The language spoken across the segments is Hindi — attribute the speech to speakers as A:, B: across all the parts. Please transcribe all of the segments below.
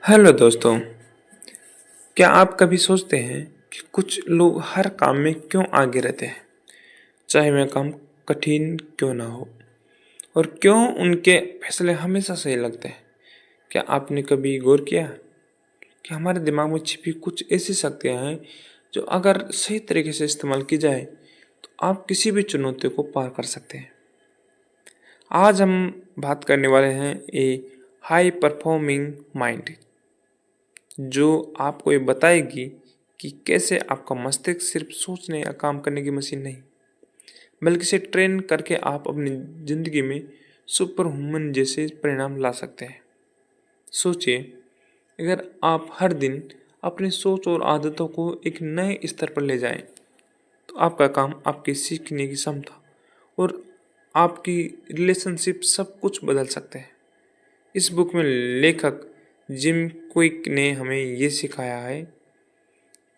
A: हेलो दोस्तों, क्या आप कभी सोचते हैं कि कुछ लोग हर काम में क्यों आगे रहते हैं, चाहे वह काम कठिन क्यों ना हो, और क्यों उनके फैसले हमेशा सही लगते हैं? क्या आपने कभी गौर किया कि हमारे दिमाग में छिपी कुछ ऐसी शक्तियां हैं जो अगर सही तरीके से इस्तेमाल की जाए तो आप किसी भी चुनौती को पार कर सकते हैं। आज हम बात करने वाले हैं ए हाई परफॉर्मिंग माइंड, जो आपको ये बताएगी कि कैसे आपका मस्तिष्क सिर्फ सोचने या काम करने की मशीन नहीं, बल्कि इसे ट्रेन करके आप अपनी ज़िंदगी में सुपर ह्यूमन जैसे परिणाम ला सकते हैं। सोचिए, अगर आप हर दिन अपनी सोच और आदतों को एक नए स्तर पर ले जाएं, तो आपका काम, आपकी सीखने की क्षमता और आपकी रिलेशनशिप सब कुछ बदल सकते हैं। इस बुक में लेखक जिम क्विक ने हमें ये सिखाया है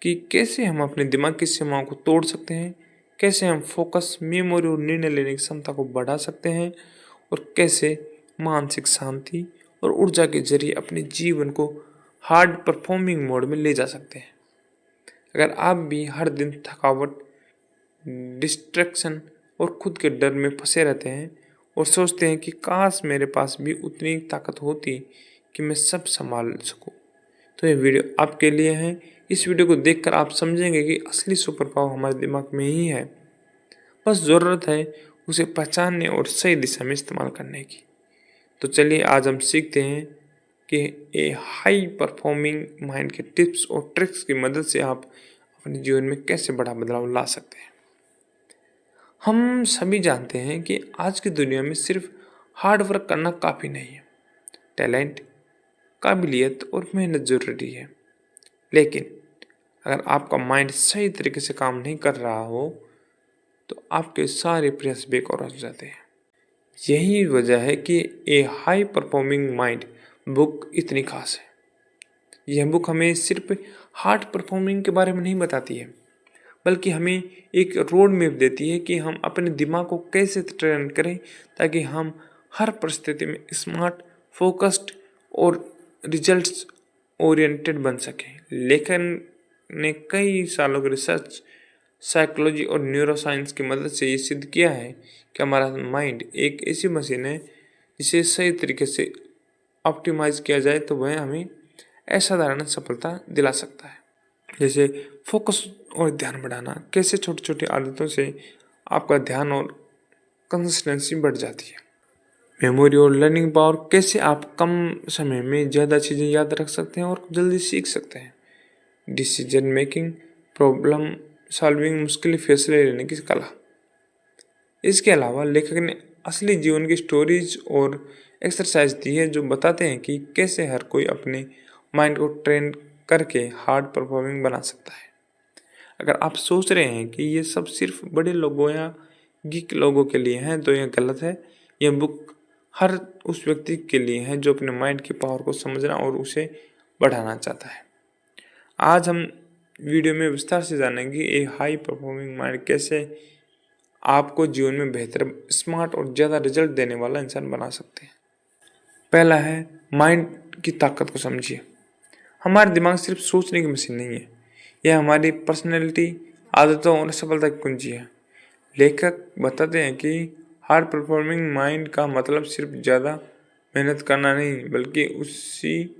A: कि कैसे हम अपने दिमाग की सीमाओं को तोड़ सकते हैं, कैसे हम फोकस, मेमोरी और निर्णय लेने की क्षमता को बढ़ा सकते हैं, और कैसे मानसिक शांति और ऊर्जा के जरिए अपने जीवन को हार्ड परफॉर्मिंग मोड में ले जा सकते हैं। अगर आप भी हर दिन थकावट, डिस्ट्रैक्शन और खुद के डर में फंसे रहते हैं और सोचते हैं कि काश मेरे पास भी उतनी ताकत होती कि मैं सब संभाल सकूं, तो ये वीडियो आपके लिए है। इस वीडियो को देखकर आप समझेंगे कि असली सुपर पावर हमारे दिमाग में ही है, बस ज़रूरत है उसे पहचानने और सही दिशा में इस्तेमाल करने की। तो चलिए आज हम सीखते हैं कि ए हाई परफॉर्मिंग माइंड के टिप्स और ट्रिक्स की मदद से आप अपने जीवन में कैसे बड़ा बदलाव ला सकते हैं। हम सभी जानते हैं कि आज की दुनिया में सिर्फ हार्ड वर्क करना काफ़ी नहीं है। टैलेंट, काबिलियत और मेहनत ज़रूरी है, लेकिन अगर आपका माइंड सही तरीके से काम नहीं कर रहा हो तो आपके सारे प्रयास बेकार हो जाते हैं। यही वजह है कि ए हाई परफॉर्मिंग माइंड बुक इतनी खास है। यह बुक हमें सिर्फ हार्ड परफॉर्मिंग के बारे में नहीं बताती है, बल्कि हमें एक रोड मैप देती है कि हम अपने दिमाग को कैसे ट्रेन करें ताकि हम हर परिस्थिति में स्मार्ट, फोकस्ड और रिजल्ट्स ओरिएंटेड बन सकें। लेखन ने कई सालों की रिसर्च, साइकोलॉजी और न्यूरोसाइंस की मदद से ये सिद्ध किया है कि हमारा माइंड एक ऐसी मशीन है जिसे सही तरीके से ऑप्टिमाइज किया जाए तो वह हमें असाधारण सफलता दिला सकता है। जैसे फोकस और ध्यान बढ़ाना, कैसे छोटी छोटी आदतों से आपका ध्यान और कंसिस्टेंसी बढ़ जाती है। मेमोरी और लर्निंग पावर, कैसे आप कम समय में ज़्यादा चीज़ें याद रख सकते हैं और जल्दी सीख सकते हैं। डिसीजन मेकिंग, प्रॉब्लम सॉल्विंग, मुश्किल फैसले लेने की कला। इसके अलावा लेखक ने असली जीवन की स्टोरीज और एक्सरसाइज दी है जो बताते हैं कि कैसे हर कोई अपने माइंड को ट्रेन करके हार्ड परफॉर्मिंग बना सकता है। अगर आप सोच रहे हैं कि ये सब सिर्फ बड़े लोगों या गीक लोगों के लिए है तो यह गलत है। यह बुक हर उस व्यक्ति के लिए है जो अपने माइंड की पावर को समझना और उसे बढ़ाना चाहता है। आज हम वीडियो में विस्तार से जानेंगे एक हाई परफॉर्मिंग माइंड कैसे आपको जीवन में बेहतर, स्मार्ट और ज़्यादा रिजल्ट देने वाला इंसान बना सकते हैं। पहला है, माइंड की ताकत को समझिए। हमारा दिमाग सिर्फ सोचने की मशीन नहीं है, यह हमारी पर्सनैलिटी, आदतों और सफलता की कुंजी है। लेखक बताते हैं कि हार्ड परफॉर्मिंग माइंड का मतलब सिर्फ ज़्यादा मेहनत करना नहीं, बल्कि उसी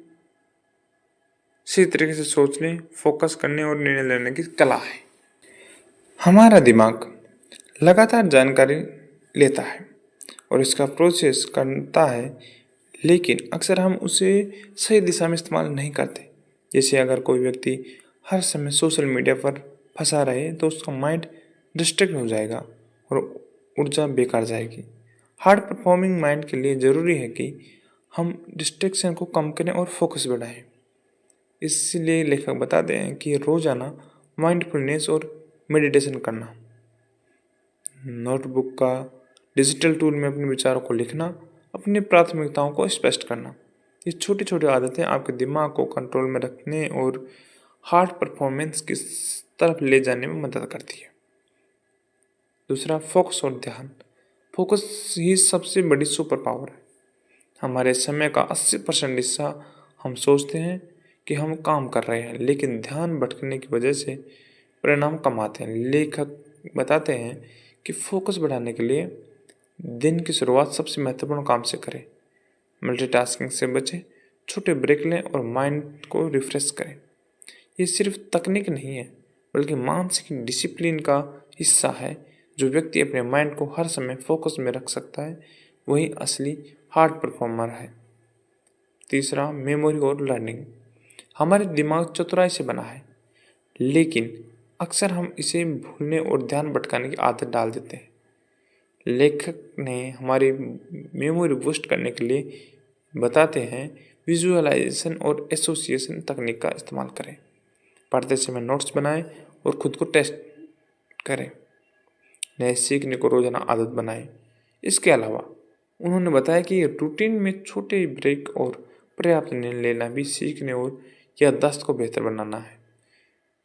A: तरीके से सोचने, फोकस करने और निर्णय लेने की कला है। हमारा दिमाग लगातार जानकारी लेता है और इसका प्रोसेस करता है, लेकिन अक्सर हम उसे सही दिशा में इस्तेमाल नहीं करते। जैसे अगर कोई व्यक्ति हर समय सोशल मीडिया पर फंसा रहे तो उसका माइंड डिस्ट्रैक्ट हो जाएगा और ऊर्जा बेकार जाएगी। हार्ड परफॉर्मिंग माइंड के लिए ज़रूरी है कि हम डिस्ट्रैक्शन को कम करें और फोकस बढ़ाएं। इसलिए लेखक बताते हैं कि रोज़ाना माइंडफुलनेस और मेडिटेशन करना, नोटबुक का डिजिटल टूल में अपने विचारों को लिखना, अपनी प्राथमिकताओं को स्पष्ट करना, ये छोटी छोटी आदतें आपके दिमाग को कंट्रोल में रखने और हार्ड परफॉर्मेंस की तरफ ले जाने में मदद करती है। दूसरा, फोकस और ध्यान। फोकस ही सबसे बड़ी सुपर पावर है। हमारे समय का 80% हिस्सा हम सोचते हैं कि हम काम कर रहे हैं, लेकिन ध्यान भटकने की वजह से परिणाम कम आते हैं। लेखक बताते हैं कि फोकस बढ़ाने के लिए दिन की शुरुआत सबसे महत्वपूर्ण काम से करें, मल्टीटास्किंग से बचें, छोटे ब्रेक लें और माइंड को रिफ्रेश करें। ये सिर्फ तकनीक नहीं है, बल्कि मानसिक डिसिप्लिन का हिस्सा है। जो व्यक्ति अपने माइंड को हर समय फोकस में रख सकता है, वही असली हार्ड परफॉर्मर है। तीसरा, मेमोरी और लर्निंग। हमारे दिमाग चतुराई से बना है, लेकिन अक्सर हम इसे भूलने और ध्यान भटकाने की आदत डाल देते हैं। लेखक ने हमारी मेमोरी बूस्ट करने के लिए बताते हैं विजुअलाइजेशन और एसोसिएशन तकनीक का इस्तेमाल करें। पढ़ते समय नोट्स बनाएं और खुद को टेस्ट करें। नए सीखने को रोजाना आदत बनाएं। इसके अलावा उन्होंने बताया कि रूटीन में छोटे ब्रेक और पर्याप्त नींद लेना भी सीखने और याददाश्त को बेहतर बनाना है।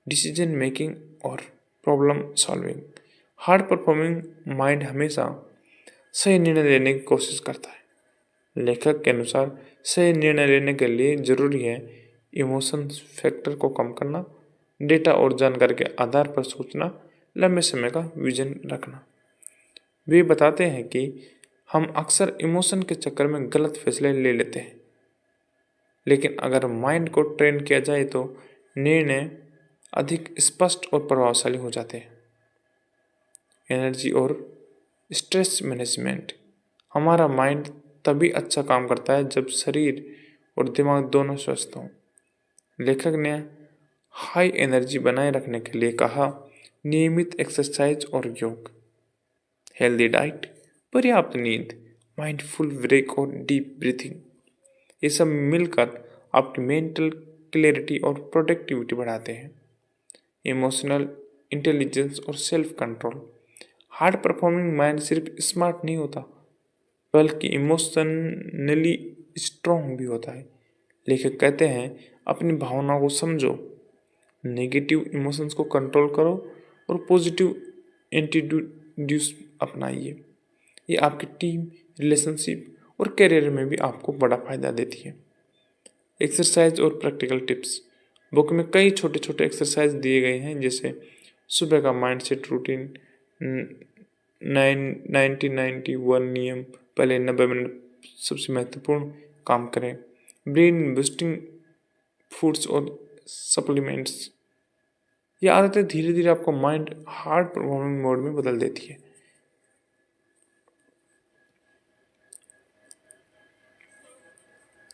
A: डिसीजन मेकिंग और problem solving. Hard performing mind हमेशा सही निर्णय लेने की कोशिश करता है। लेखक के अनुसार सही निर्णय लेने के लिए जरूरी है इमोशन फैक्टर को कम करना, डेटा और जानकारी के आधार पर सोचना, लंबे समय का विजन रखना। वे बताते हैं कि हम अक्सर इमोशन के चक्कर में गलत फैसले ले लेते हैं, लेकिन अगर माइंड को ट्रेन किया जाए तो निर्णय अधिक स्पष्ट और प्रभावशाली हो जाते हैं। एनर्जी और स्ट्रेस मैनेजमेंट। हमारा माइंड तभी अच्छा काम करता है जब शरीर और दिमाग दोनों स्वस्थ हों। लेखक ने हाई एनर्जी बनाए रखने के लिए कहा, नियमित एक्सरसाइज और योग, हेल्दी डाइट, पर्याप्त नींद, माइंडफुल ब्रेक और डीप ब्रीथिंग। ये सब मिलकर आपकी मेंटल क्लैरिटी और प्रोडक्टिविटी बढ़ाते हैं। इमोशनल इंटेलिजेंस और self control. Hard performing mind सिर्फ स्मार्ट नहीं होता, बल्कि इमोशनली स्ट्रॉन्ग भी होता है। लेखक कहते हैं, अपनी भावनाओं को समझो, नेगेटिव इमोशंस को कंट्रोल करो और पॉजिटिव एटीट्यूड्स अपनाइए। ये आपकी टीम, रिलेशनशिप और करियर में भी आपको बड़ा फायदा देती है। एक्सरसाइज और प्रैक्टिकल टिप्स। बुक में कई छोटे छोटे एक्सरसाइज दिए गए हैं, जैसे सुबह का माइंडसेट रूटीन, 1991 नियम, पहले 90 मिनट सबसे महत्वपूर्ण काम करें, ब्रेन बूस्टिंग फूड्स और सप्लीमेंट्स। ये आदतें धीरे धीरे आपको माइंड हार्ड परफॉर्मिंग मोड में बदल देती है।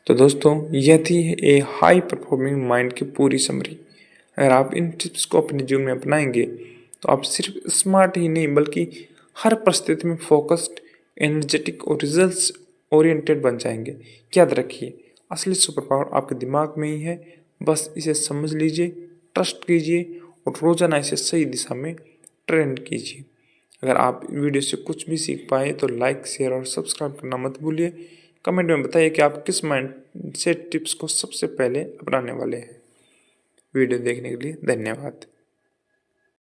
A: तो दोस्तों, यह थी ए हाई परफॉर्मिंग माइंड की पूरी समरी। अगर आप इन टिप्स को अपने जीवन में अपनाएंगे तो आप सिर्फ स्मार्ट ही नहीं, बल्कि हर परिस्थिति में फोकस्ड, एनर्जेटिक और रिजल्ट्स ओरिएंटेड बन जाएंगे। याद रखिए, असली सुपर पावर आपके दिमाग में ही है। बस इसे समझ लीजिए, ट्रस्ट कीजिए और रोजाना इसे सही दिशा में ट्रेंड कीजिए। अगर आप वीडियो से कुछ भी सीख पाए तो लाइक, शेयर और सब्सक्राइब करना मत भूलिए। कमेंट में बताइए कि आप किस माइंड सेट टिप्स को सबसे पहले अपनाने वाले हैं। वीडियो देखने के लिए धन्यवाद।